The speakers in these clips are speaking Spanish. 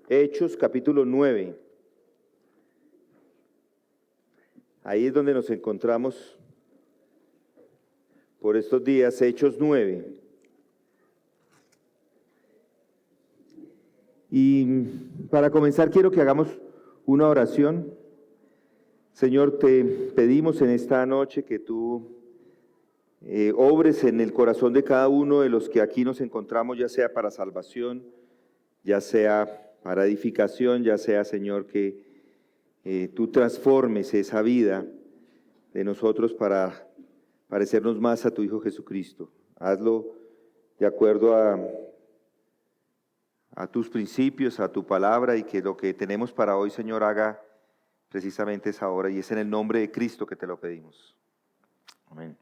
Hechos capítulo 9. Ahí es donde nos encontramos por estos días, Hechos 9. Y para comenzar quiero que hagamos una oración. Señor, te pedimos en esta noche que tú obres en el corazón de cada uno de los que aquí nos encontramos, ya sea para salvación, ya sea para edificación, ya sea, Señor, que tú transformes esa vida de nosotros para parecernos más a tu Hijo Jesucristo. Hazlo de acuerdo a tus principios, a tu palabra, y que lo que tenemos para hoy, Señor, haga precisamente esa hora, y es en el nombre de Cristo que te lo pedimos. Amén.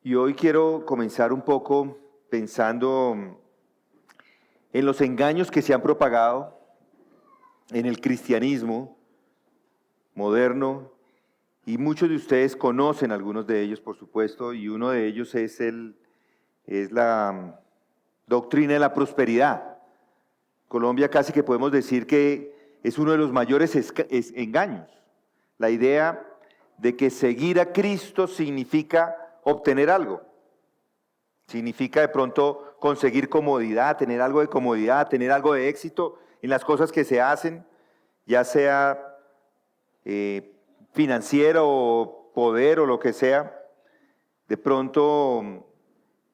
Y hoy quiero comenzar un poco pensando en los engaños que se han propagado en el cristianismo moderno, y muchos de ustedes conocen algunos de ellos, por supuesto, y uno de ellos es la doctrina de la prosperidad. Colombia casi que podemos decir que es uno de los mayores engaños. La idea de que seguir a Cristo significa obtener algo. Significa de pronto conseguir comodidad, tener algo de comodidad, tener algo de éxito en las cosas que se hacen, ya sea financiero o poder o lo que sea. De pronto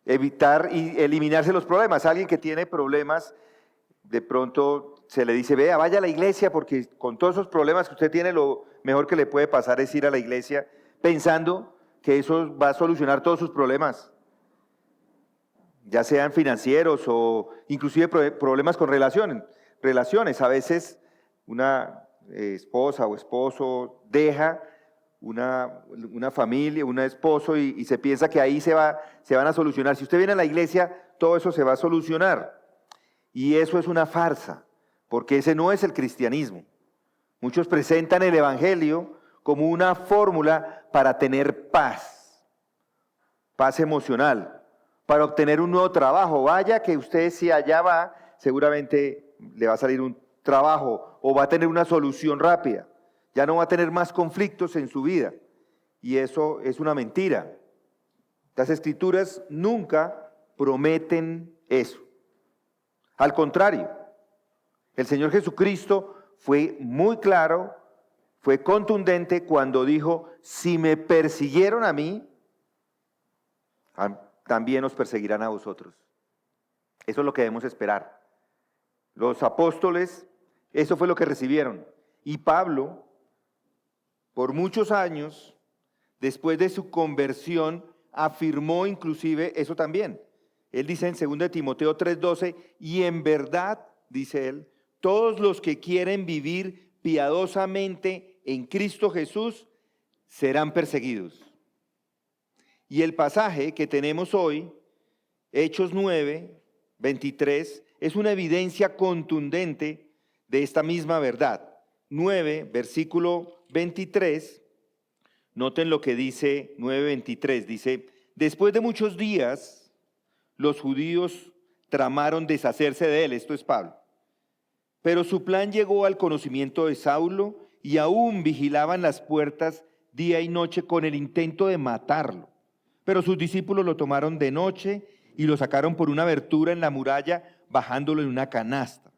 evitar y eliminarse los problemas. Alguien que tiene problemas, de pronto se le dice, vea, vaya a la iglesia, porque con todos esos problemas que usted tiene, lo mejor que le puede pasar es ir a la iglesia, pensando que eso va a solucionar todos sus problemas, ya sean financieros o inclusive problemas con relaciones. A veces una esposa o esposo deja una familia, un esposo, y se piensa que ahí se van a solucionar. Si usted viene a la iglesia, todo eso se va a solucionar. Y eso es una farsa, porque ese no es el cristianismo. Muchos presentan el evangelio como una fórmula para tener paz emocional, para obtener un nuevo trabajo. Vaya que usted, si allá va, seguramente le va a salir un trabajo o va a tener una solución rápida. Ya no va a tener más conflictos en su vida. Y eso es una mentira. Las Escrituras nunca prometen eso. Al contrario, el Señor Jesucristo fue muy claro, fue contundente cuando dijo, si me persiguieron a mí, también os perseguirán a vosotros. Eso es lo que debemos esperar. Los apóstoles, eso fue lo que recibieron. Y Pablo, por muchos años, después de su conversión, afirmó inclusive eso también. Él dice en 2 Timoteo 3:12, y en verdad, dice él, todos los que quieren vivir piadosamente en Cristo Jesús serán perseguidos. Y el pasaje que tenemos hoy, Hechos 9:23, es una evidencia contundente de esta misma verdad. 9, versículo 23, noten lo que dice 9:23, dice, después de muchos días, los judíos tramaron deshacerse de él, esto es Pablo, pero su plan llegó al conocimiento de Saulo y aún vigilaban las puertas día y noche con el intento de matarlo. Pero sus discípulos lo tomaron de noche y lo sacaron por una abertura en la muralla, bajándolo en una canasta.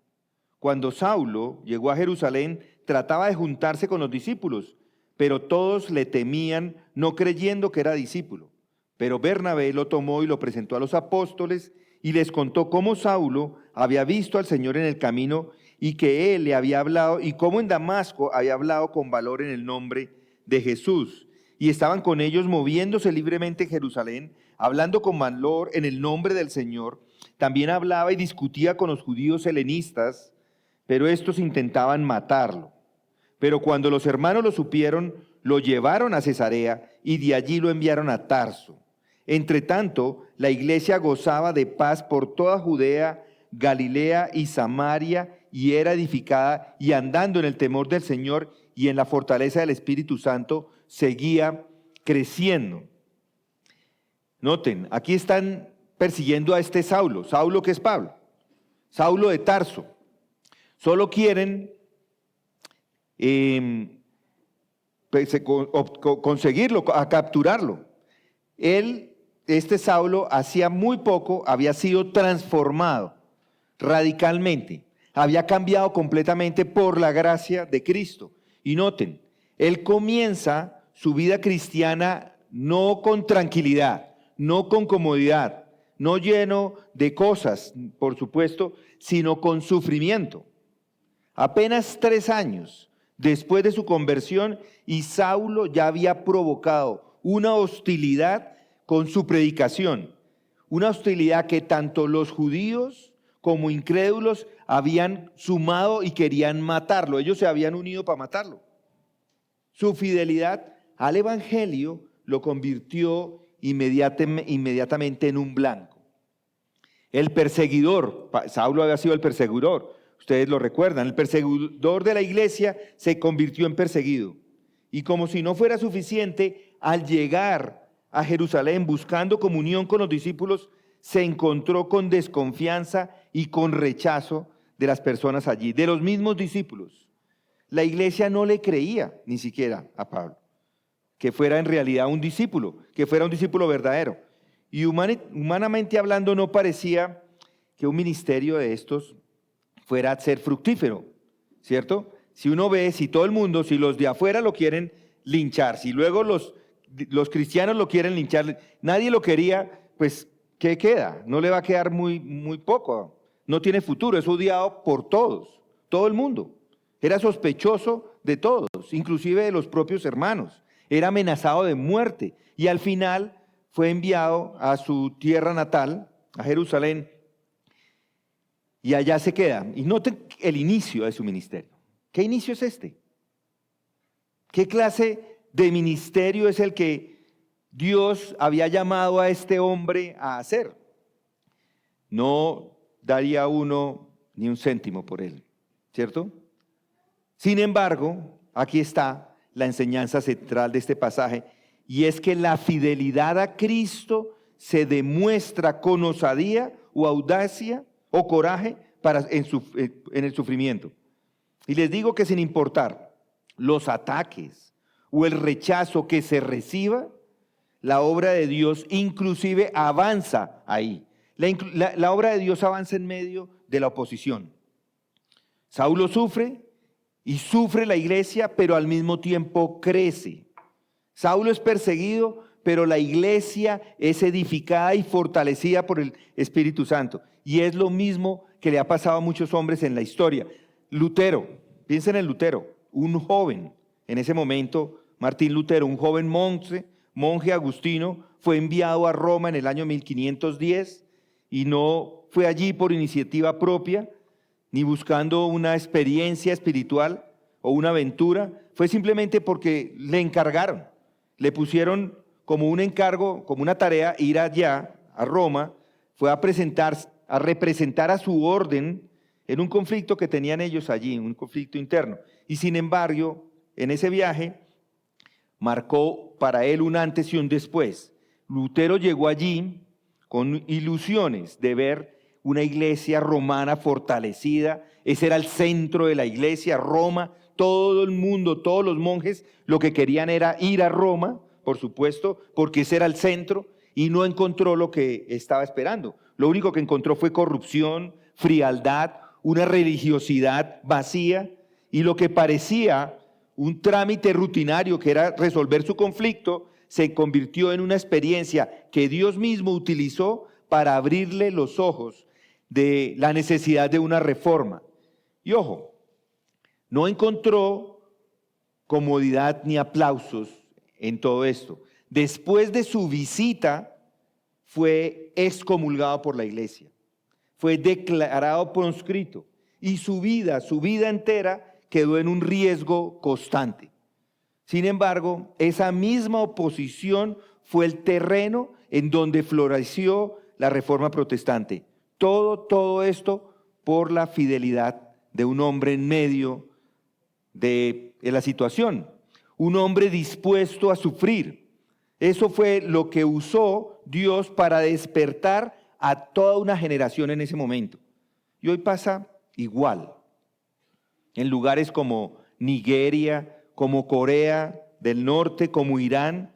Cuando Saulo llegó a Jerusalén, trataba de juntarse con los discípulos, pero todos le temían, no creyendo que era discípulo. Pero Bernabé lo tomó y lo presentó a los apóstoles y les contó cómo Saulo había visto al Señor en el camino y que él le había hablado, y cómo en Damasco había hablado con valor en el nombre de Jesús. Y estaban con ellos moviéndose libremente en Jerusalén, hablando con valor en el nombre del Señor. También hablaba y discutía con los judíos helenistas, pero estos intentaban matarlo. Pero cuando los hermanos lo supieron, lo llevaron a Cesarea y de allí lo enviaron a Tarso. Entre tanto, la iglesia gozaba de paz por toda Judea, Galilea y Samaria, y era edificada, y andando en el temor del Señor y en la fortaleza del Espíritu Santo, seguía creciendo. Noten, aquí están persiguiendo a este Saulo. ¿Saulo qué es Pablo? Saulo de Tarso. Solo quieren conseguirlo, a capturarlo. Este Saulo, hacía muy poco había sido transformado radicalmente, había cambiado completamente por la gracia de Cristo. Y noten, él comienza su vida cristiana no con tranquilidad, no con comodidad, no lleno de cosas, por supuesto, sino con sufrimiento. Apenas 3 años después de su conversión, y Saulo ya había provocado una hostilidad con su predicación, una hostilidad que tanto los judíos como incrédulos habían sumado y querían matarlo. Ellos se habían unido para matarlo. Su fidelidad al evangelio lo convirtió inmediatamente en un blanco. El perseguidor, Saulo había sido el perseguidor, ustedes lo recuerdan, el perseguidor de la iglesia se convirtió en perseguido. Y como si no fuera suficiente, al llegar a Jerusalén buscando comunión con los discípulos, se encontró con desconfianza y con rechazo de las personas allí, de los mismos discípulos. La iglesia no le creía ni siquiera a Pablo, que fuera en realidad un discípulo, que fuera un discípulo verdadero. Y humanamente hablando, no parecía que un ministerio de estos fuera a ser fructífero, ¿cierto? Si uno ve, si todo el mundo, si los de afuera lo quieren linchar, si luego los cristianos lo quieren linchar, nadie lo quería, pues, ¿qué queda? No le va a quedar muy poco, no tiene futuro, es odiado por todos, todo el mundo. Era sospechoso de todos, inclusive de los propios hermanos. Era amenazado de muerte y al final fue enviado a su tierra natal, a Jerusalén, y allá se queda. Y noten el inicio de su ministerio. ¿Qué inicio es este? ¿Qué clase de ministerio es el que Dios había llamado a este hombre a hacer? No daría uno ni un céntimo por él, ¿cierto? Sin embargo, aquí está la enseñanza central de este pasaje, y es que la fidelidad a Cristo se demuestra con osadía o audacia o coraje en el sufrimiento. Y les digo que sin importar los ataques o el rechazo que se reciba, la obra de Dios inclusive avanza ahí. La obra de Dios avanza en medio de la oposición. Saulo sufre y sufre la iglesia, pero al mismo tiempo crece. Saulo es perseguido, pero la iglesia es edificada y fortalecida por el Espíritu Santo. Y es lo mismo que le ha pasado a muchos hombres en la historia. Lutero, piensen en Lutero, un joven, en ese momento, Martín Lutero, un joven monje agustino, fue enviado a Roma en el año 1510 y no fue allí por iniciativa propia, ni buscando una experiencia espiritual o una aventura, fue simplemente porque le encargaron, le pusieron como un encargo, como una tarea, ir allá a Roma, fue a representar a su orden en un conflicto que tenían ellos allí, un conflicto interno. Y sin embargo, en ese viaje marcó para él un antes y un después. Lutero llegó allí con ilusiones de ver una iglesia romana fortalecida. Ese era el centro de la iglesia, Roma. Todo el mundo, todos los monjes, lo que querían era ir a Roma, por supuesto, porque ese era el centro, y no encontró lo que estaba esperando. Lo único que encontró fue corrupción, frialdad, una religiosidad vacía, y lo que parecía un trámite rutinario, que era resolver su conflicto, se convirtió en una experiencia que Dios mismo utilizó para abrirle los ojos de la necesidad de una reforma. Y ojo, no encontró comodidad ni aplausos en todo esto. Después de su visita, fue excomulgado por la iglesia, fue declarado proscrito y su vida entera quedó en un riesgo constante. Sin embargo, esa misma oposición fue el terreno en donde floreció la reforma protestante. Todo esto por la fidelidad de un hombre en medio de la situación, un hombre dispuesto a sufrir. Eso fue lo que usó Dios para despertar a toda una generación en ese momento. Y hoy pasa igual. en lugares como Nigeria, como Corea del Norte, como Irán.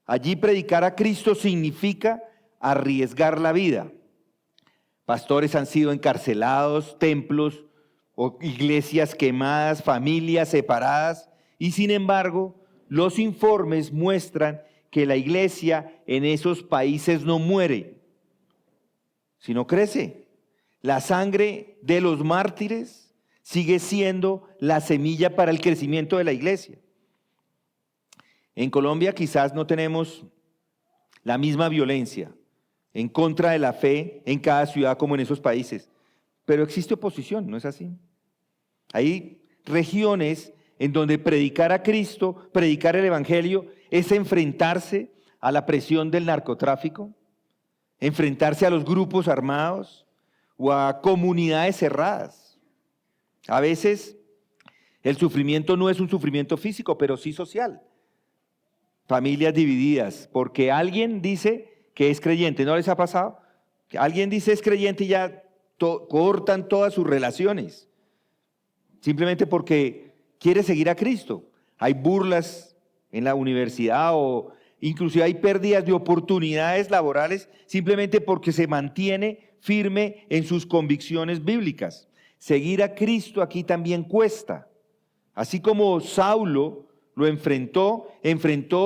Allí predicar a Cristo significa arriesgar la vida. Pastores han sido encarcelados, templos o iglesias quemadas, familias separadas, y sin embargo, los informes muestran que la iglesia en esos países no muere, sino crece. La sangre de los mártires sigue siendo la semilla para el crecimiento de la iglesia. En Colombia quizás no tenemos la misma violencia en contra de la fe en cada ciudad como en esos países, pero existe oposición, ¿no es así? Hay regiones en donde predicar a Cristo, predicar el Evangelio, es enfrentarse a la presión del narcotráfico, enfrentarse a los grupos armados o a comunidades cerradas. A veces el sufrimiento no es un sufrimiento físico, pero sí social. Familias divididas, porque alguien dice que es creyente. ¿No les ha pasado? Que alguien dice es creyente y ya cortan todas sus relaciones, simplemente porque quiere seguir a Cristo. Hay burlas en la universidad o inclusive hay pérdidas de oportunidades laborales simplemente porque se mantiene firme en sus convicciones bíblicas. Seguir a Cristo aquí también cuesta. Así como Saulo lo enfrentó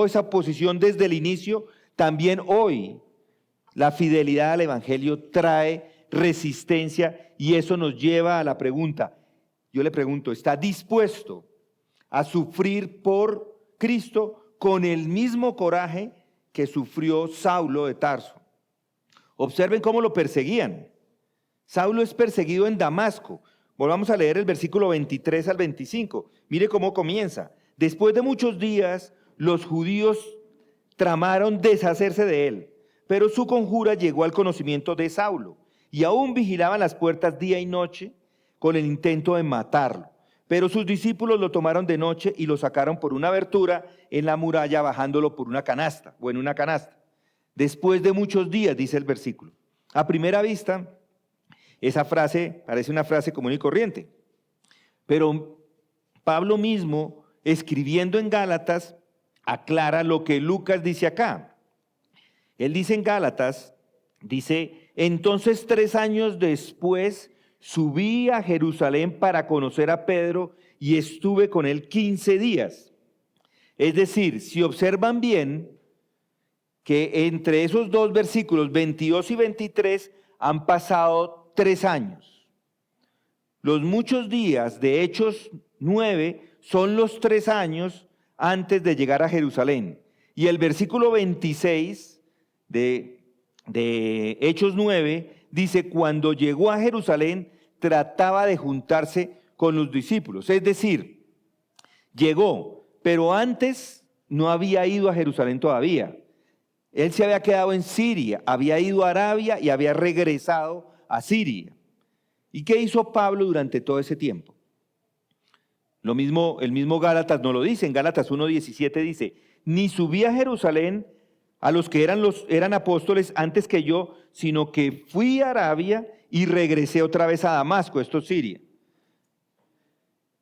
esa posición desde el inicio, también hoy la fidelidad al Evangelio trae resistencia y eso nos lleva a la pregunta. Yo le pregunto, ¿está dispuesto a sufrir por Cristo con el mismo coraje que sufrió Saulo de Tarso? Observen cómo lo perseguían. Saulo es perseguido en Damasco. Volvamos a leer el versículo 23 al 25. Mire cómo comienza. Después de muchos días, los judíos tramaron deshacerse de él, pero su conjura llegó al conocimiento de Saulo, y aún vigilaban las puertas día y noche con el intento de matarlo. Pero sus discípulos lo tomaron de noche y lo sacaron por una abertura en la muralla, bajándolo por una canasta, o en una canasta. Después de muchos días, dice el versículo. A primera vista, esa frase parece una frase común y corriente, pero Pablo mismo, escribiendo en Gálatas, aclara lo que Lucas dice acá. Él dice en Gálatas, dice, entonces 3 años después subí a Jerusalén para conocer a Pedro y estuve con él 15 días. Es decir, si observan bien, que entre esos dos versículos, 22 y 23, han pasado 3 años. Los muchos días de Hechos 9 son los 3 años antes de llegar a Jerusalén. Y el versículo 26 de Hechos 9 dice, cuando llegó a Jerusalén trataba de juntarse con los discípulos. Es decir, llegó, pero antes no había ido a Jerusalén todavía. Él se había quedado en Siria, había ido a Arabia y había regresado a Siria. ¿Y qué hizo Pablo durante todo ese tiempo? Lo mismo, el mismo Gálatas nos lo dice, en Gálatas 1:17 dice, ni subí a Jerusalén a los que eran apóstoles antes que yo, sino que fui a Arabia y regresé otra vez a Damasco, esto es Siria.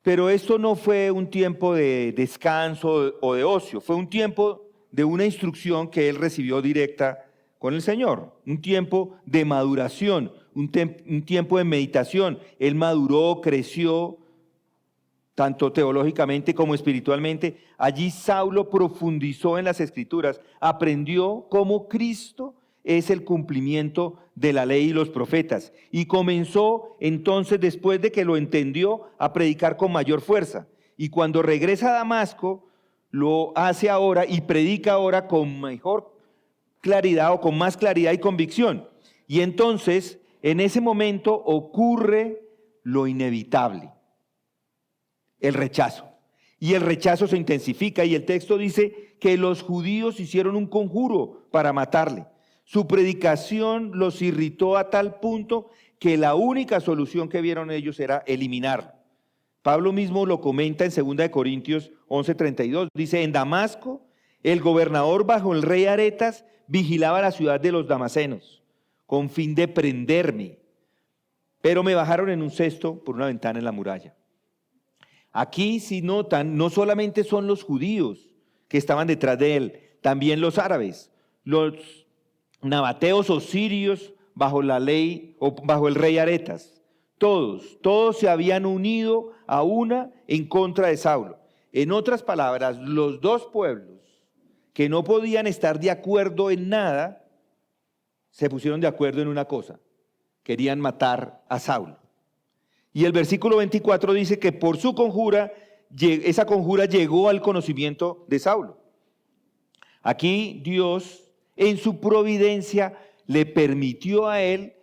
Pero esto no fue un tiempo de descanso o de ocio, fue un tiempo de una instrucción que él recibió directa con el Señor, un tiempo de maduración, un tiempo de meditación. Él maduró, creció, tanto teológicamente como espiritualmente. Allí Saulo profundizó en las Escrituras, aprendió cómo Cristo es el cumplimiento de la ley y los profetas, y comenzó entonces, después de que lo entendió, a predicar con mayor fuerza. Y cuando regresa a Damasco, lo hace ahora y predica ahora con mejor claridad o con más claridad y convicción. Y entonces, en ese momento ocurre lo inevitable. El rechazo. Y el rechazo se intensifica y el texto dice que los judíos hicieron un conjuro para matarle. Su predicación los irritó a tal punto que la única solución que vieron ellos era eliminarlo. Pablo mismo lo comenta en 2 Corintios 11:32. Dice, en Damasco, el gobernador bajo el rey Aretas vigilaba la ciudad de los damasenos con fin de prenderme, pero me bajaron en un cesto por una ventana en la muralla. Aquí, si notan, no solamente son los judíos que estaban detrás de él, también los árabes, los nabateos o sirios bajo la ley o bajo el rey Aretas. Todos se habían unido a una en contra de Saulo. En otras palabras, los dos pueblos que no podían estar de acuerdo en nada, se pusieron de acuerdo en una cosa: querían matar a Saulo. Y el versículo 24 dice que por su conjura, esa conjura llegó al conocimiento de Saulo. Aquí Dios, en su providencia, le permitió a él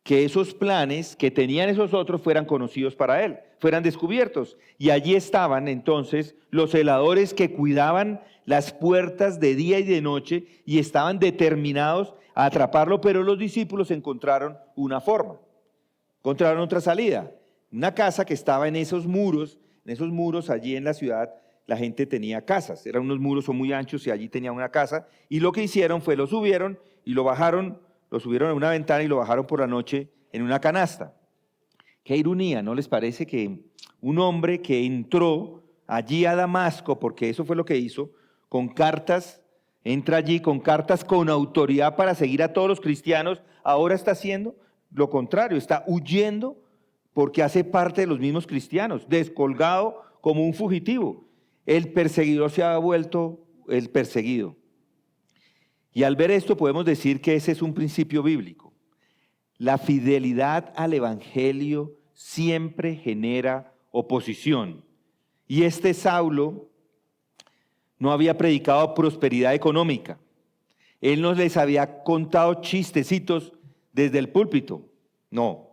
que esos planes que tenían esos otros fueran conocidos para él, fueran descubiertos. Y allí estaban entonces los celadores que cuidaban las puertas de día y de noche y estaban determinados a atraparlo, pero los discípulos encontraron una forma, encontraron otra salida. Una casa que estaba en esos muros allí en la ciudad, la gente tenía casas, eran unos muros muy anchos y allí tenía una casa, y lo que hicieron fue lo subieron y lo bajaron, lo subieron a una ventana y lo bajaron por la noche en una canasta. Qué ironía, ¿no les parece que un hombre que entró allí a Damasco, porque eso fue lo que hizo, con cartas, entra allí con cartas con autoridad para seguir a todos los cristianos, ahora está haciendo lo contrario, está huyendo porque hace parte de los mismos cristianos, descolgado como un fugitivo? El perseguidor se ha vuelto el perseguido. Y al ver esto podemos decir que ese es un principio bíblico. La fidelidad al evangelio siempre genera oposición. Y este Saulo no había predicado prosperidad económica. Él no les había contado chistecitos desde el púlpito. No.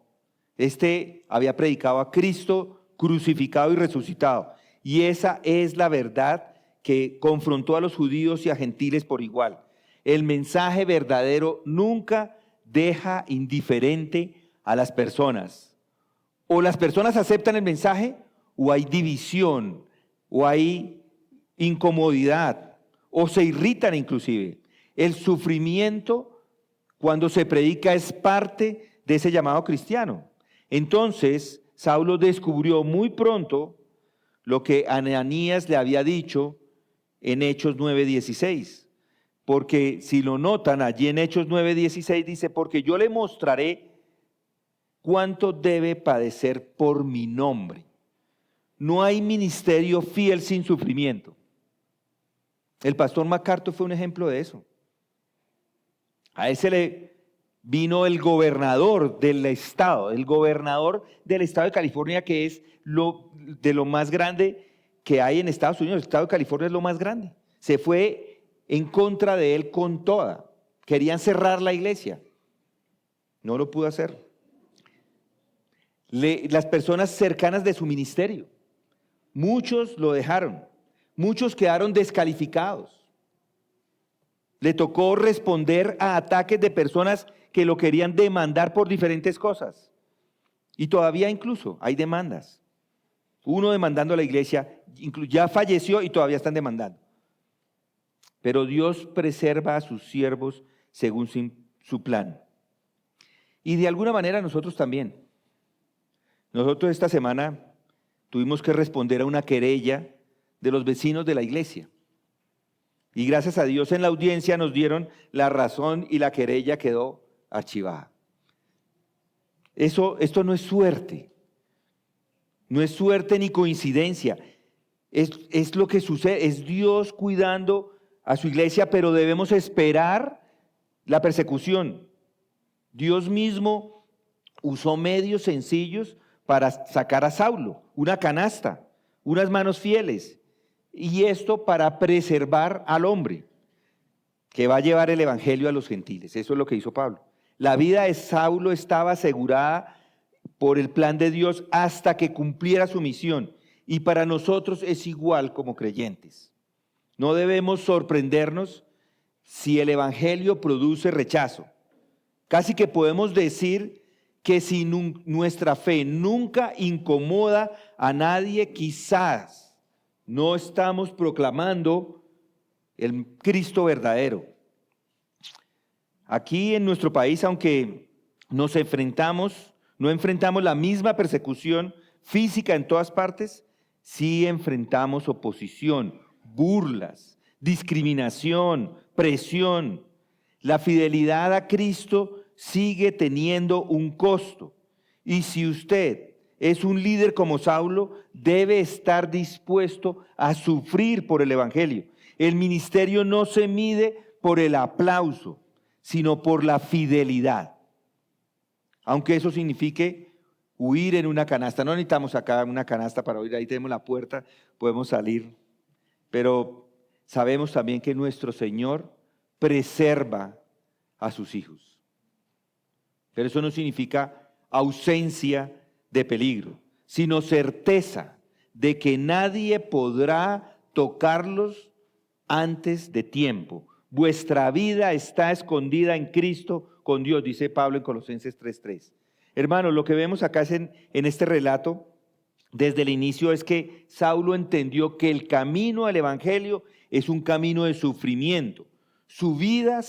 Este había predicado a Cristo crucificado y resucitado. Y esa es la verdad que confrontó a los judíos y a gentiles por igual. El mensaje verdadero nunca deja indiferente a las personas. O las personas aceptan el mensaje, o hay división, o hay incomodidad, o se irritan inclusive. El sufrimiento, cuando se predica, es parte de ese llamado cristiano. Entonces, Saulo descubrió muy pronto lo que Ananías le había dicho en Hechos 9:16. Porque si lo notan allí en Hechos 9:16 dice: porque yo le mostraré cuánto debe padecer por mi nombre. No hay ministerio fiel sin sufrimiento. El pastor MacArthur fue un ejemplo de eso. A él se le vino el gobernador del estado de California, que es de lo más grande que hay en Estados Unidos. El estado de California es lo más grande. Se fue en contra de él con toda. Querían cerrar la iglesia. No lo pudo hacer. Las personas cercanas de su ministerio, muchos lo dejaron. Muchos quedaron descalificados. Le tocó responder a ataques de personas que lo querían demandar por diferentes cosas. Y todavía incluso hay demandas. Uno demandando a la iglesia, ya falleció y todavía están demandando. Pero Dios preserva a sus siervos según su plan. Y de alguna manera nosotros también. Nosotros esta semana tuvimos que responder a una querella de los vecinos de la iglesia. Y gracias a Dios en la audiencia nos dieron la razón y la querella quedó archivada. Esto no es suerte. No es suerte ni coincidencia. Es lo que sucede. Es Dios cuidando a su iglesia, pero debemos esperar la persecución. Dios mismo usó medios sencillos para sacar a Saulo, una canasta, unas manos fieles, y esto para preservar al hombre que va a llevar el evangelio a los gentiles. Eso es lo que hizo Pablo. La vida de Saulo estaba asegurada por el plan de Dios hasta que cumpliera su misión, y para nosotros es igual como creyentes. No debemos sorprendernos si el evangelio produce rechazo. Casi que podemos decir que si nuestra fe nunca incomoda a nadie, quizás no estamos proclamando el Cristo verdadero. Aquí en nuestro país, aunque no enfrentamos la misma persecución física en todas partes, sí enfrentamos oposición, burlas, discriminación, presión. La fidelidad a Cristo sigue teniendo un costo. Y si usted es un líder como Saulo, debe estar dispuesto a sufrir por el Evangelio. El ministerio no se mide por el aplauso, sino por la fidelidad. Aunque eso signifique huir en una canasta. No necesitamos acá una canasta para huir, ahí tenemos la puerta, podemos salir. Pero sabemos también que nuestro Señor preserva a sus hijos. Pero eso no significa ausencia de peligro, sino certeza de que nadie podrá tocarlos antes de tiempo. Vuestra vida está escondida en Cristo con Dios, dice Pablo en Colosenses 3:3. Hermanos, lo que vemos acá es en este relato, desde el inicio, es que Saulo entendió que el camino al Evangelio es un camino de sufrimiento. Su vida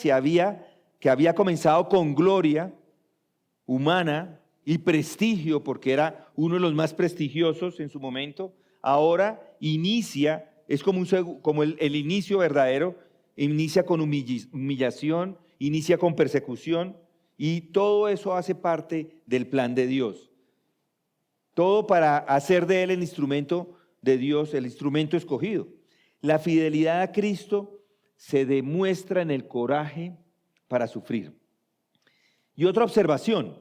que había comenzado con gloria humana y prestigio, porque era uno de los más prestigiosos en su momento, ahora inicia, es como el inicio verdadero, inicia con humillación, inicia con persecución, y todo eso hace parte del plan de Dios. Todo para hacer de él el instrumento de Dios, el instrumento escogido. La fidelidad a Cristo se demuestra en el coraje para sufrir. Y otra observación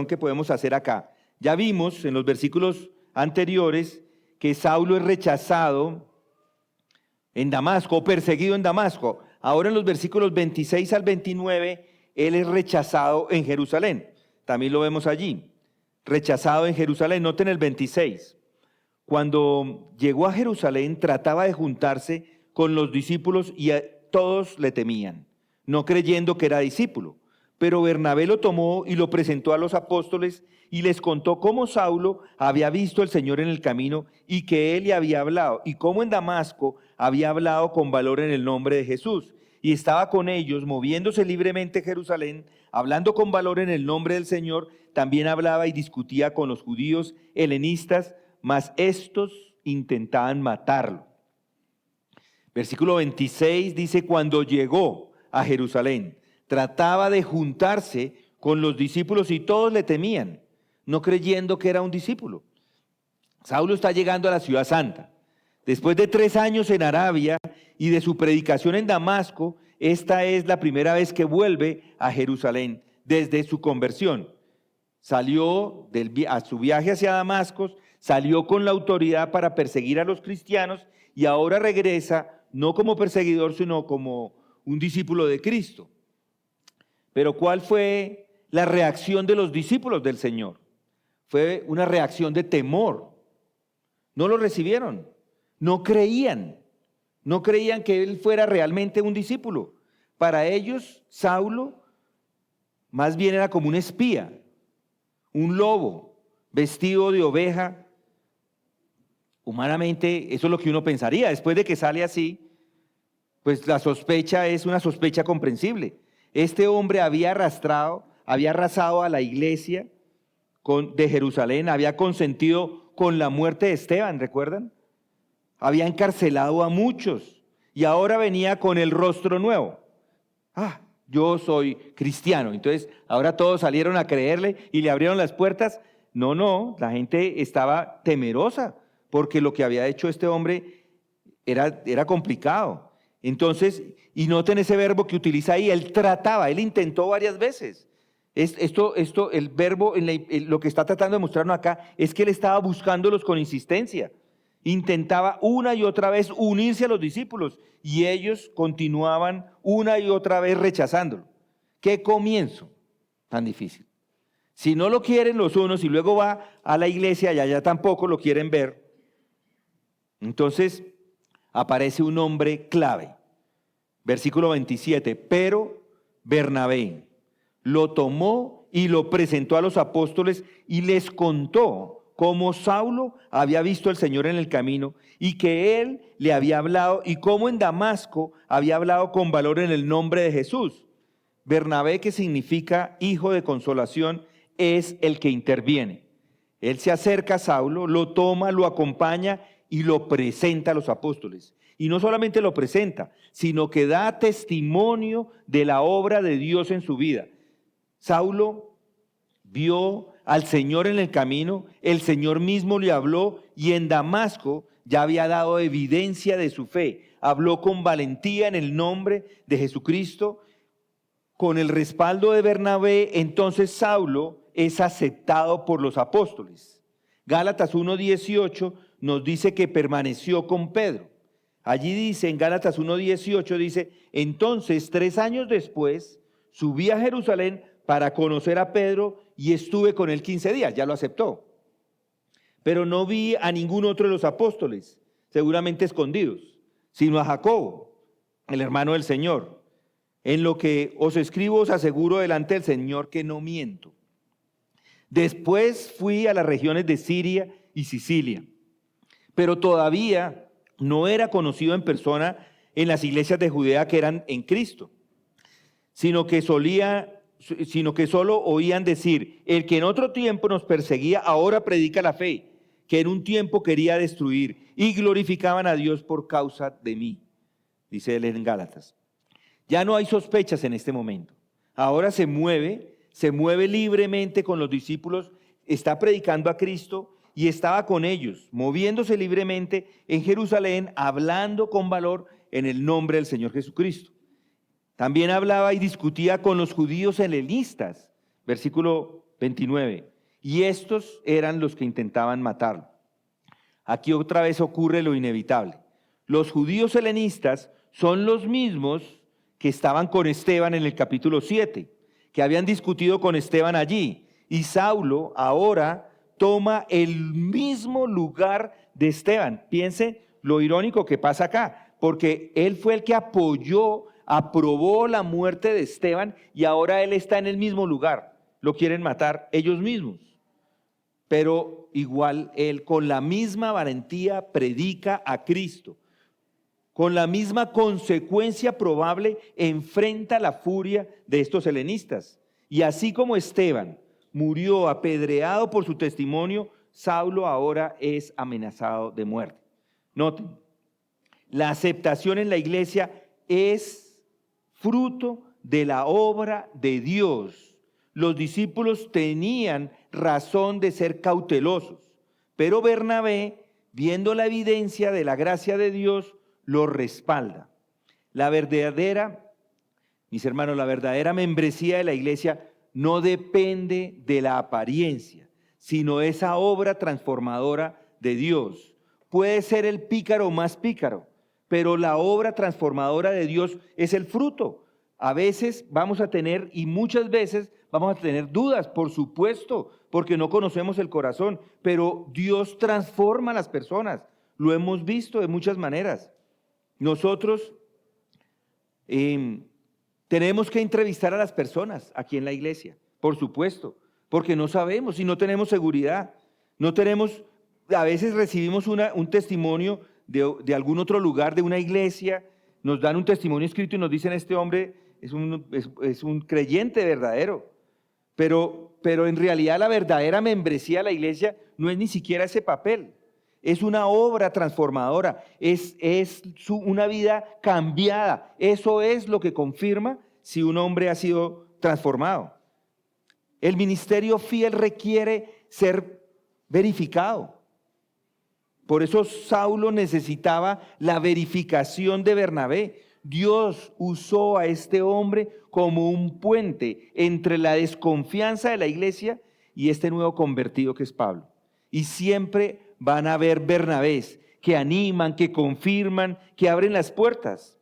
que podemos hacer acá. Ya vimos en los versículos anteriores que Saulo es rechazado en Damasco, perseguido en Damasco. Ahora en los versículos 26 al 29, él es rechazado en Jerusalén. También lo vemos allí. Rechazado en Jerusalén. Noten el 26. Cuando llegó a Jerusalén, trataba de juntarse con los discípulos y todos le temían, no creyendo que era discípulo. Pero Bernabé lo tomó y lo presentó a los apóstoles y les contó cómo Saulo había visto al Señor en el camino y que él le había hablado, y cómo en Damasco había hablado con valor en el nombre de Jesús. Y estaba con ellos, moviéndose libremente en Jerusalén, hablando con valor en el nombre del Señor. También hablaba y discutía con los judíos helenistas, mas estos intentaban matarlo. Versículo 26 dice: cuando llegó a Jerusalén, trataba de juntarse con los discípulos y todos le temían, no creyendo que era un discípulo. Saulo está llegando a la ciudad santa. Después de 3 años en Arabia y de su predicación en Damasco, esta es la primera vez que vuelve a Jerusalén desde su conversión. Salió a su viaje hacia Damasco, salió con la autoridad para perseguir a los cristianos y ahora regresa no como perseguidor, sino como un discípulo de Cristo. Pero ¿cuál fue la reacción de los discípulos del Señor? Fue una reacción de temor. No lo recibieron, no creían que él fuera realmente un discípulo. Para ellos, Saulo más bien era como un espía, un lobo vestido de oveja. Humanamente, eso es lo que uno pensaría. Después de que sale así, pues la sospecha es una sospecha comprensible. Este hombre había arrasado a la iglesia de Jerusalén, había consentido con la muerte de Esteban, ¿recuerdan? Había encarcelado a muchos y ahora venía con el rostro nuevo. Yo soy cristiano. Entonces, ahora todos salieron a creerle y le abrieron las puertas. No, la gente estaba temerosa porque lo que había hecho este hombre era complicado. Entonces, y noten ese verbo que utiliza ahí, él intentó varias veces. El verbo, lo que está tratando de mostrarnos acá, es que él estaba buscándolos con insistencia. Intentaba una y otra vez unirse a los discípulos y ellos continuaban una y otra vez rechazándolo. ¿Qué comienzo tan difícil? Si no lo quieren los unos y luego va a la iglesia y allá tampoco lo quieren ver, entonces aparece un hombre clave. Versículo 27, pero Bernabé lo tomó y lo presentó a los apóstoles y les contó cómo Saulo había visto al Señor en el camino y que él le había hablado y cómo en Damasco había hablado con valor en el nombre de Jesús. Bernabé, que significa hijo de consolación, es el que interviene. Él se acerca a Saulo, lo toma, lo acompaña y lo presenta a los apóstoles. Y no solamente lo presenta, sino que da testimonio de la obra de Dios en su vida. Saulo vio al Señor en el camino, el Señor mismo le habló y en Damasco ya había dado evidencia de su fe. Habló con valentía en el nombre de Jesucristo, con el respaldo de Bernabé. Entonces Saulo es aceptado por los apóstoles. Gálatas 1:18 nos dice que permaneció con Pedro. Allí dice, en Gálatas 1:18 dice, entonces 3 años después subí a Jerusalén para conocer a Pedro y estuve con él 15 días, ya lo aceptó. Pero no vi a ningún otro de los apóstoles, seguramente escondidos, sino a Jacobo, el hermano del Señor. En lo que os escribo os aseguro delante del Señor que no miento. Después fui a las regiones de Siria y Sicilia, pero todavía no era conocido en persona en las iglesias de Judea que eran en Cristo, sino que solo oían decir, el que en otro tiempo nos perseguía, ahora predica la fe, que en un tiempo quería destruir, y glorificaban a Dios por causa de mí, dice él en Gálatas. Ya no hay sospechas en este momento. Ahora se mueve libremente con los discípulos, está predicando a Cristo y estaba con ellos, moviéndose libremente en Jerusalén, hablando con valor en el nombre del Señor Jesucristo. También hablaba y discutía con los judíos helenistas, versículo 29, y estos eran los que intentaban matarlo. Aquí otra vez ocurre lo inevitable. Los judíos helenistas son los mismos que estaban con Esteban en el capítulo 7, que habían discutido con Esteban allí, y Saulo ahora toma el mismo lugar de Esteban. Piense lo irónico que pasa acá, porque él fue el que aprobó la muerte de Esteban y ahora él está en el mismo lugar. Lo quieren matar ellos mismos. Pero igual él con la misma valentía predica a Cristo. Con la misma consecuencia probable enfrenta la furia de estos helenistas. Y así como Esteban murió apedreado por su testimonio, Saulo ahora es amenazado de muerte. Noten, la aceptación en la iglesia es fruto de la obra de Dios. Los discípulos tenían razón de ser cautelosos, pero Bernabé, viendo la evidencia de la gracia de Dios, lo respalda. Mis hermanos, la verdadera membresía de la iglesia no depende de la apariencia, sino esa obra transformadora de Dios. Puede ser el pícaro más pícaro, pero la obra transformadora de Dios es el fruto. A veces vamos a tener, y muchas veces vamos a tener dudas, por supuesto, porque no conocemos el corazón, pero Dios transforma a las personas. Lo hemos visto de muchas maneras. Nosotros tenemos que entrevistar a las personas aquí en la iglesia, por supuesto, porque no sabemos y no tenemos seguridad. A veces recibimos un testimonio de algún otro lugar, de una iglesia, nos dan un testimonio escrito y nos dicen, este hombre es un creyente verdadero. Pero en realidad la verdadera membresía de la iglesia no es ni siquiera ese papel. Es una obra transformadora, es una vida cambiada. Eso es lo que confirma si un hombre ha sido transformado. El ministerio fiel requiere ser verificado. Por eso Saulo necesitaba la verificación de Bernabé. Dios usó a este hombre como un puente entre la desconfianza de la iglesia y este nuevo convertido que es Pablo. Y siempre van a haber Bernabés que animan, que confirman, que abren las puertas.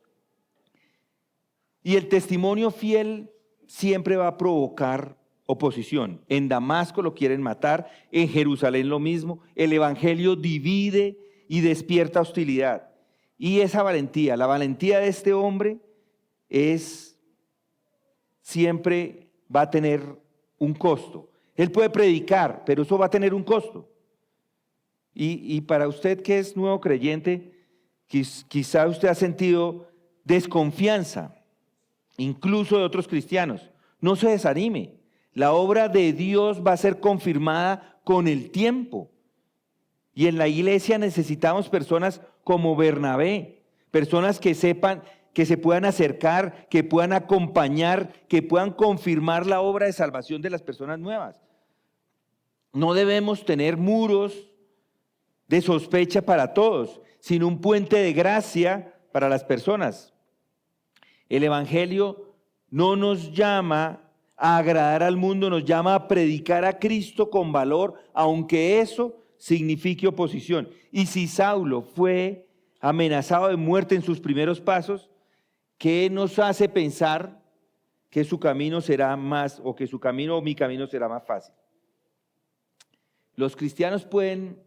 Y el testimonio fiel siempre va a provocar oposición. En Damasco lo quieren matar, en Jerusalén lo mismo. El evangelio divide y despierta hostilidad. Y esa valentía, la valentía de este hombre siempre va a tener un costo. Él puede predicar, pero eso va a tener un costo. Y para usted que es nuevo creyente, quizá usted ha sentido desconfianza, incluso de otros cristianos. No se desanime. La obra de Dios va a ser confirmada con el tiempo. Y en la iglesia necesitamos personas como Bernabé, personas que sepan, que se puedan acercar, que puedan acompañar, que puedan confirmar la obra de salvación de las personas nuevas. No debemos tener muros de sospecha para todos, sino un puente de gracia para las personas. El Evangelio no nos llama a agradar al mundo, nos llama a predicar a Cristo con valor, aunque eso signifique oposición. Y si Saulo fue amenazado de muerte en sus primeros pasos, ¿qué nos hace pensar que su camino será más, o que su camino o mi camino será más fácil? Los cristianos pueden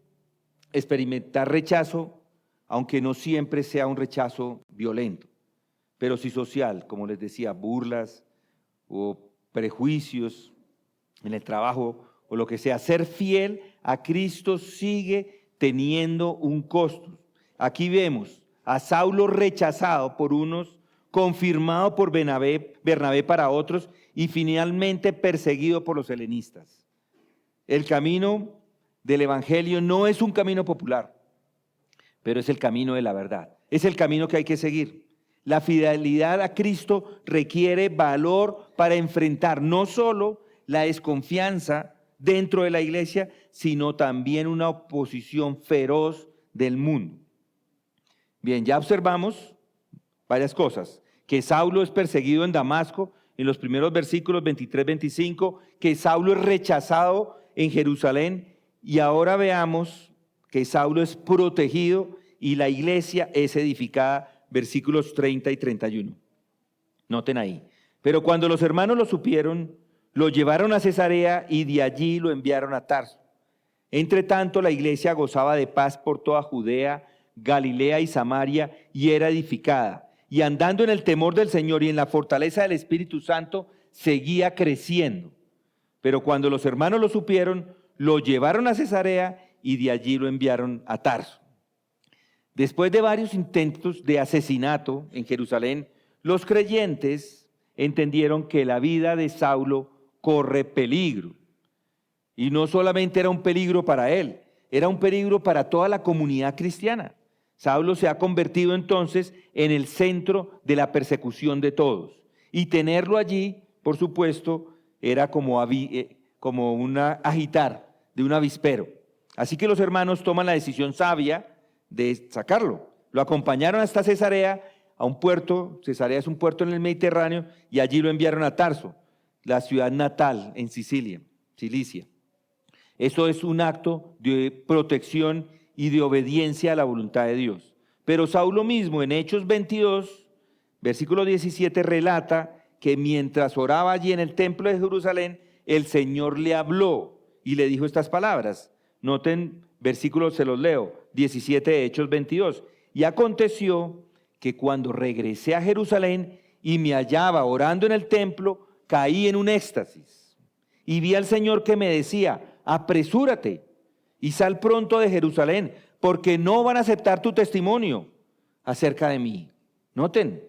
experimentar rechazo, aunque no siempre sea un rechazo violento, pero sí social, como les decía, burlas o prejuicios en el trabajo o lo que sea. Ser fiel a Cristo sigue teniendo un costo. Aquí vemos a Saulo rechazado por unos, confirmado por Bernabé para otros y finalmente perseguido por los helenistas. El camino del Evangelio no es un camino popular, pero es el camino de la verdad. Es el camino que hay que seguir. La fidelidad a Cristo requiere valor para enfrentar no solo la desconfianza dentro de la iglesia, sino también una oposición feroz del mundo. Bien, ya observamos varias cosas. Que Saulo es perseguido en Damasco, en los primeros versículos 23-25, que Saulo es rechazado en Jerusalén, y ahora veamos que Saulo es protegido y la iglesia es edificada, versículos 30 y 31. Noten ahí. Pero cuando los hermanos lo supieron, lo llevaron a Cesarea y de allí lo enviaron a Tarso. Entre tanto, la iglesia gozaba de paz por toda Judea, Galilea y Samaria, y era edificada. Y andando en el temor del Señor y en la fortaleza del Espíritu Santo, seguía creciendo. Pero cuando los hermanos lo supieron, lo llevaron a Cesarea y de allí lo enviaron a Tarso. Después de varios intentos de asesinato en Jerusalén, los creyentes entendieron que la vida de Saulo corre peligro. Y no solamente era un peligro para él, era un peligro para toda la comunidad cristiana. Saulo se ha convertido entonces en el centro de la persecución de todos. Y tenerlo allí, por supuesto, era como una agitar de un avispero. Así que los hermanos toman la decisión sabia de sacarlo. Lo acompañaron hasta Cesarea, a un puerto. Cesarea es un puerto en el Mediterráneo, y allí lo enviaron a Tarso, la ciudad natal en Cilicia. Eso es un acto de protección y de obediencia a la voluntad de Dios. Pero Saulo mismo en Hechos 22, versículo 17, relata que mientras oraba allí en el templo de Jerusalén, el Señor le habló y le dijo estas palabras. Noten, versículos se los leo, 17 de Hechos 22. Y aconteció que cuando regresé a Jerusalén y me hallaba orando en el templo, caí en un éxtasis y vi al Señor que me decía: apresúrate y sal pronto de Jerusalén, porque no van a aceptar tu testimonio acerca de mí. Noten.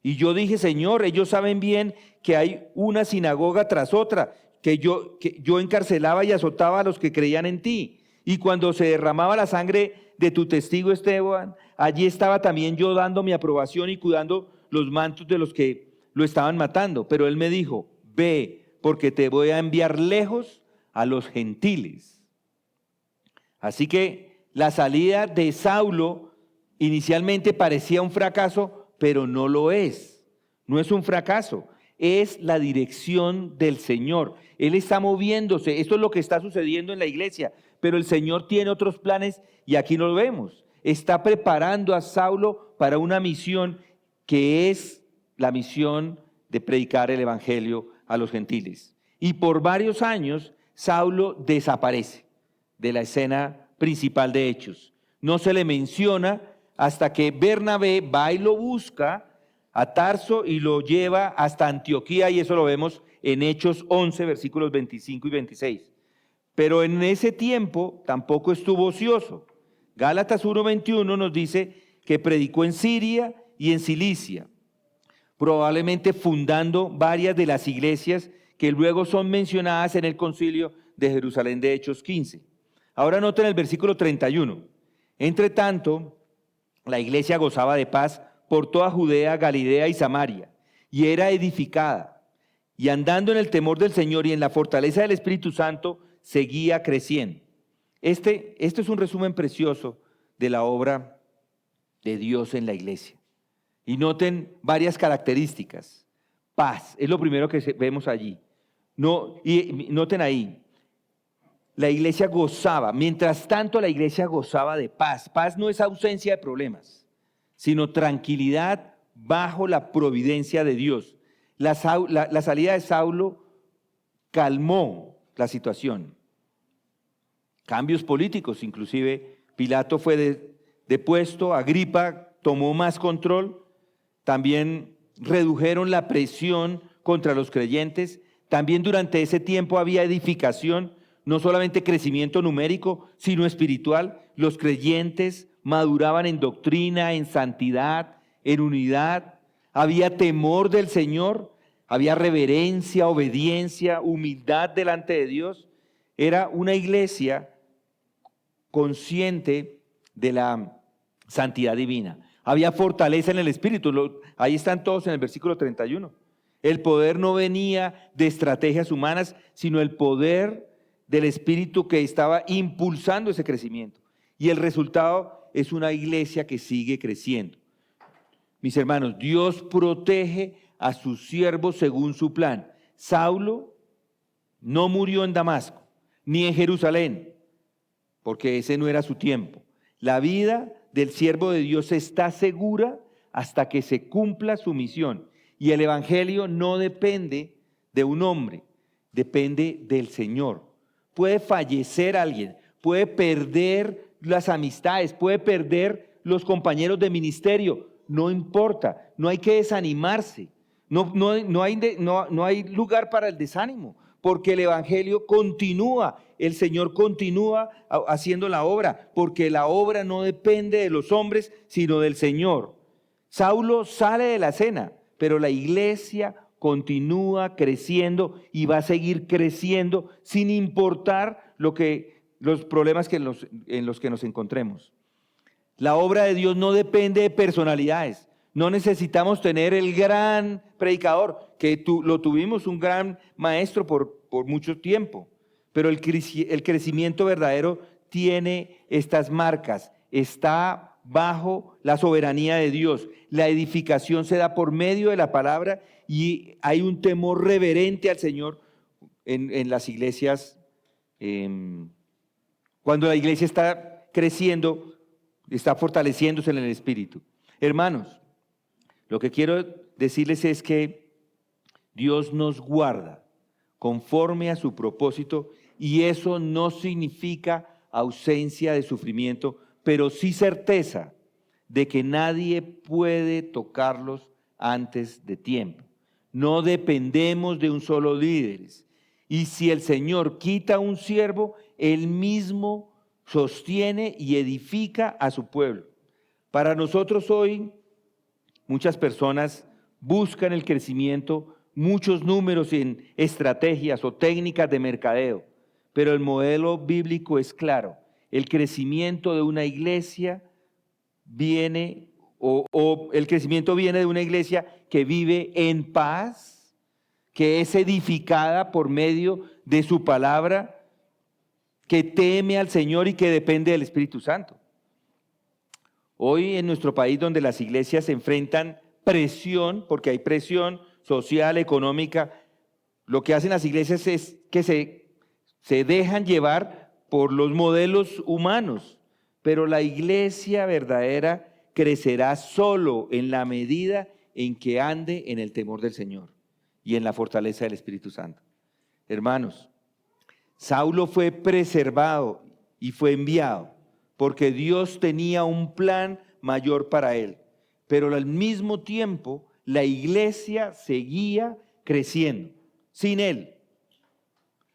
Y yo dije: Señor, ellos saben bien que hay una sinagoga tras otra, que yo encarcelaba y azotaba a los que creían en ti. Y cuando se derramaba la sangre de tu testigo Esteban, allí estaba también yo dando mi aprobación y cuidando los mantos de los que lo estaban matando. Pero él me dijo: ve, porque te voy a enviar lejos a los gentiles. Así que la salida de Saulo inicialmente parecía un fracaso, pero no lo es. No es un fracaso, es la dirección del Señor. Él está moviéndose. Esto es lo que está sucediendo en la iglesia, pero el Señor tiene otros planes y aquí no lo vemos. Está preparando a Saulo para una misión que es la misión de predicar el evangelio a los gentiles. Y por varios años Saulo desaparece de la escena principal de Hechos. No se le menciona hasta que Bernabé va y lo busca a Tarso y lo lleva hasta Antioquía, y eso lo vemos en Hechos 11, versículos 25 y 26. Pero en ese tiempo tampoco estuvo ocioso. Gálatas 1:21 nos dice que predicó en Siria y en Cilicia, probablemente fundando varias de las iglesias que luego son mencionadas en el concilio de Jerusalén de Hechos 15. Ahora noten el versículo 31. Entre tanto, la iglesia gozaba de paz por toda Judea, Galilea y Samaria, y era edificada, y andando en el temor del Señor y en la fortaleza del Espíritu Santo, seguía creciendo. Este es un resumen precioso de la obra de Dios en la iglesia. Y noten varias características. Paz, es lo primero que vemos allí. Y noten ahí, la iglesia gozaba, mientras tanto la iglesia gozaba de paz. Paz no es ausencia de problemas, sino tranquilidad bajo la providencia de Dios. La salida de Saulo calmó la situación. Cambios políticos, inclusive Pilato fue depuesto, Agripa tomó más control, también redujeron la presión contra los creyentes. También durante ese tiempo había edificación, no solamente crecimiento numérico, sino espiritual. Los creyentes maduraban en doctrina, en santidad, en unidad. Había temor del Señor, había reverencia, obediencia, humildad delante de Dios. Era una iglesia consciente de la santidad divina. Había fortaleza en el Espíritu. Ahí están todos en el versículo 31. El poder no venía de estrategias humanas, sino el poder del Espíritu que estaba impulsando ese crecimiento. Y el resultado es una iglesia que sigue creciendo. Mis hermanos, Dios protege a sus siervos según su plan. Saulo no murió en Damasco, ni en Jerusalén, porque ese no era su tiempo. La vida del siervo de Dios está segura hasta que se cumpla su misión. Y el evangelio no depende de un hombre, depende del Señor. Puede fallecer alguien, puede perder las amistades, puede perder los compañeros de ministerio, no importa, no hay que desanimarse, no hay lugar para el desánimo, porque el evangelio continúa, el Señor continúa haciendo la obra, porque la obra no depende de los hombres, sino del Señor. Saulo sale de la escena, pero la iglesia continúa creciendo y va a seguir creciendo sin importar los problemas en los que nos encontremos. La obra de Dios no depende de personalidades. No necesitamos tener el gran predicador, que lo tuvimos, un gran maestro por mucho tiempo. Pero el crecimiento verdadero tiene estas marcas. Está bajo la soberanía de Dios. La edificación se da por medio de la palabra y hay un temor reverente al Señor en las iglesias. Cuando la iglesia está creciendo, está fortaleciéndose en el Espíritu. Hermanos, lo que quiero decirles es que Dios nos guarda conforme a su propósito y eso no significa ausencia de sufrimiento, pero sí certeza de que nadie puede tocarlos antes de tiempo. No dependemos de un solo líder. Y si el Señor quita un siervo, Él mismo sostiene y edifica a su pueblo. Para nosotros hoy, muchas personas buscan el crecimiento, muchos números en estrategias o técnicas de mercadeo, pero el modelo bíblico es claro. El crecimiento de una iglesia viene, el crecimiento viene de una iglesia que vive en paz, que es edificada por medio de su palabra, que teme al Señor y que depende del Espíritu Santo. Hoy en nuestro país, donde las iglesias se enfrentan presión, porque hay presión social, económica, lo que hacen las iglesias es que se dejan llevar por los modelos humanos, pero la iglesia verdadera crecerá solo en la medida en que ande en el temor del Señor y en la fortaleza del Espíritu Santo. Hermanos, Saulo fue preservado y fue enviado porque Dios tenía un plan mayor para él, pero al mismo tiempo la iglesia seguía creciendo sin él,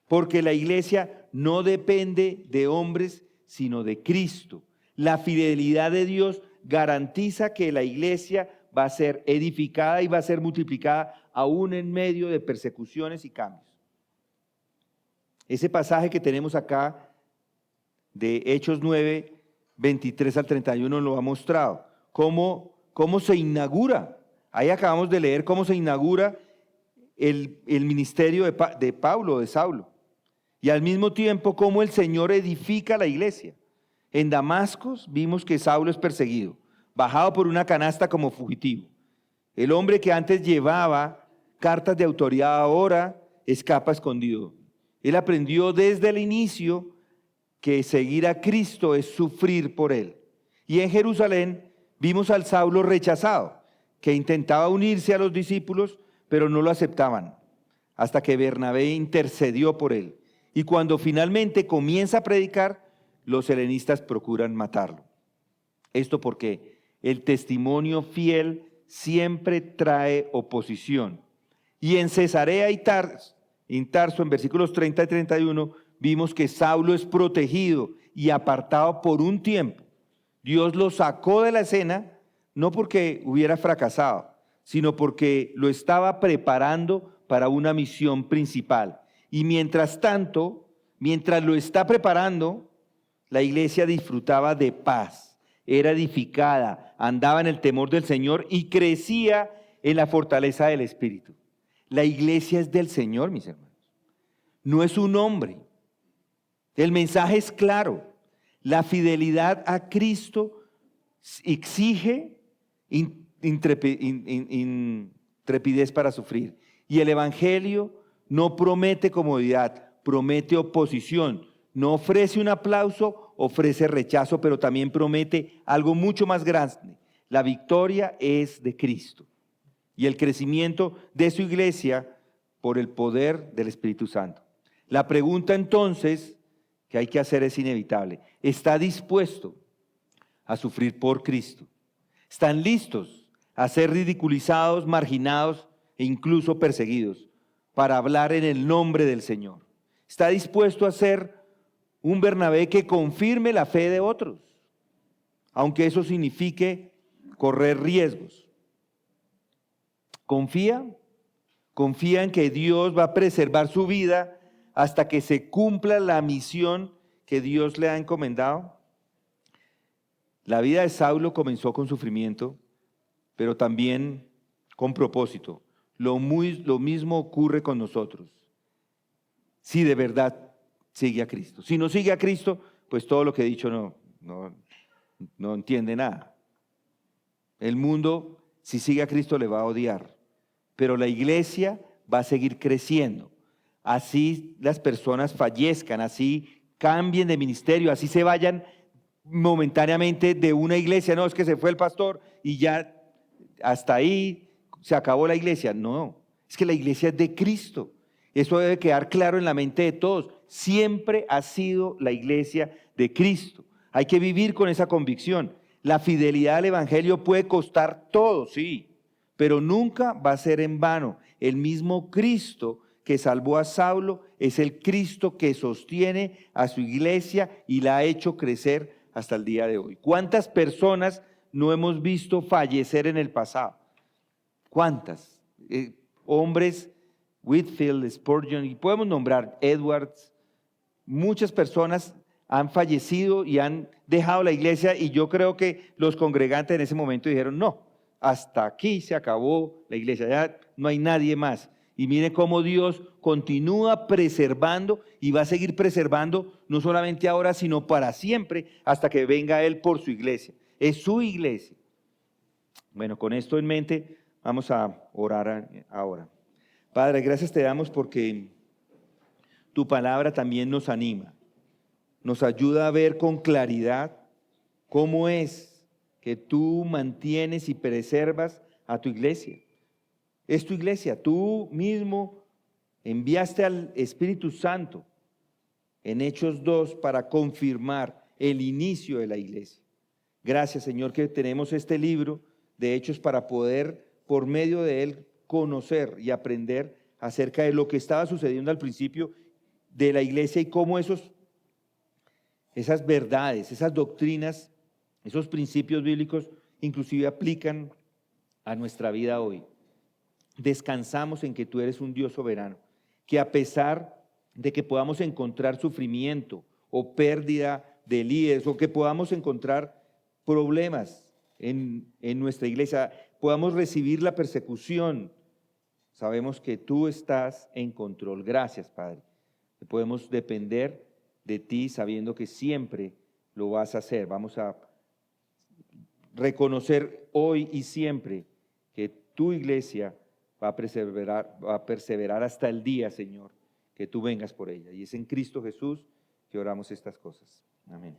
porque la iglesia no depende de hombres, sino de Cristo. La fidelidad de Dios garantiza que la iglesia va a ser edificada y va a ser multiplicada aún en medio de persecuciones y cambios. Ese pasaje que tenemos acá de Hechos 9, 23 al 31 lo ha mostrado. ¿Cómo se inaugura? Ahí acabamos de leer cómo se inaugura el ministerio de Pablo, de Saulo. Y al mismo tiempo cómo el Señor edifica la iglesia. En Damasco vimos que Saulo es perseguido, bajado por una canasta como fugitivo. El hombre que antes llevaba cartas de autoridad ahora escapa escondido. Él aprendió desde el inicio que seguir a Cristo es sufrir por Él. Y en Jerusalén vimos al Saulo rechazado, que intentaba unirse a los discípulos, pero no lo aceptaban, hasta que Bernabé intercedió por él. Y cuando finalmente comienza a predicar, los helenistas procuran matarlo. Esto porque el testimonio fiel siempre trae oposición. Y en Cesarea y Tarso, en versículos 30 y 31, vimos que Saulo es protegido y apartado por un tiempo. Dios lo sacó de la escena, no porque hubiera fracasado, sino porque lo estaba preparando para una misión principal. Y mientras tanto, mientras lo está preparando, la iglesia disfrutaba de paz, era edificada, andaba en el temor del Señor y crecía en la fortaleza del Espíritu. La iglesia es del Señor, mis hermanos. No es un hombre. El mensaje es claro. La fidelidad a Cristo exige intrepidez para sufrir. Y el Evangelio no promete comodidad, promete oposición. No ofrece un aplauso, ofrece rechazo, pero también promete algo mucho más grande. La victoria es de Cristo y el crecimiento de su iglesia por el poder del Espíritu Santo. La pregunta entonces que hay que hacer es inevitable. ¿Está dispuesto a sufrir por Cristo? ¿Están listos a ser ridiculizados, marginados e incluso perseguidos para hablar en el nombre del Señor? ¿Está dispuesto a ser un Bernabé que confirme la fe de otros, aunque eso signifique correr riesgos? ¿Confía en que Dios va a preservar su vida hasta que se cumpla la misión que Dios le ha encomendado? La vida de Saulo comenzó con sufrimiento, pero también con propósito. Lo mismo ocurre con nosotros. Si de verdad sigue a Cristo. Si no sigue a Cristo, pues todo lo que he dicho no entiende nada. El mundo, si sigue a Cristo, le va a odiar. Pero la iglesia va a seguir creciendo. Así las personas fallezcan, así cambien de ministerio, así se vayan momentáneamente de una iglesia. No, es que se fue el pastor y ya hasta ahí se acabó la iglesia. No, es que la iglesia es de Cristo. Eso debe quedar claro en la mente de todos. Siempre ha sido la iglesia de Cristo. Hay que vivir con esa convicción. La fidelidad al evangelio puede costar todo, sí, pero nunca va a ser en vano. El mismo Cristo que salvó a Saulo es el Cristo que sostiene a su iglesia y la ha hecho crecer hasta el día de hoy. ¿Cuántas personas no hemos visto fallecer en el pasado? ¿Cuántas? Hombres, Whitfield, Spurgeon, y podemos nombrar Edwards. Muchas personas han fallecido y han dejado la iglesia, y yo creo que los congregantes en ese momento dijeron, no, hasta aquí se acabó la iglesia, ya no hay nadie más. Y miren cómo Dios continúa preservando y va a seguir preservando, no solamente ahora, sino para siempre, hasta que venga Él por su iglesia. Es su iglesia. Bueno, con esto en mente, vamos a orar ahora. Padre, gracias te damos porque tu palabra también nos anima, nos ayuda a ver con claridad cómo es que tú mantienes y preservas a tu iglesia. Es tu iglesia, tú mismo enviaste al Espíritu Santo en Hechos 2 para confirmar el inicio de la iglesia. Gracias, Señor, que tenemos este libro de Hechos para poder, por medio de él, conocer y aprender acerca de lo que estaba sucediendo al principio de la iglesia y cómo esas verdades, esas doctrinas, esos principios bíblicos inclusive aplican a nuestra vida hoy. Descansamos en que tú eres un Dios soberano, que a pesar de que podamos encontrar sufrimiento o pérdida de líderes, o que podamos encontrar problemas en nuestra iglesia, podamos recibir la persecución. Sabemos que tú estás en control. Gracias, Padre. Podemos depender de ti sabiendo que siempre lo vas a hacer. Vamos a reconocer hoy y siempre que tu iglesia va a perseverar hasta el día, Señor, que tú vengas por ella. Y es en Cristo Jesús que oramos estas cosas. Amén.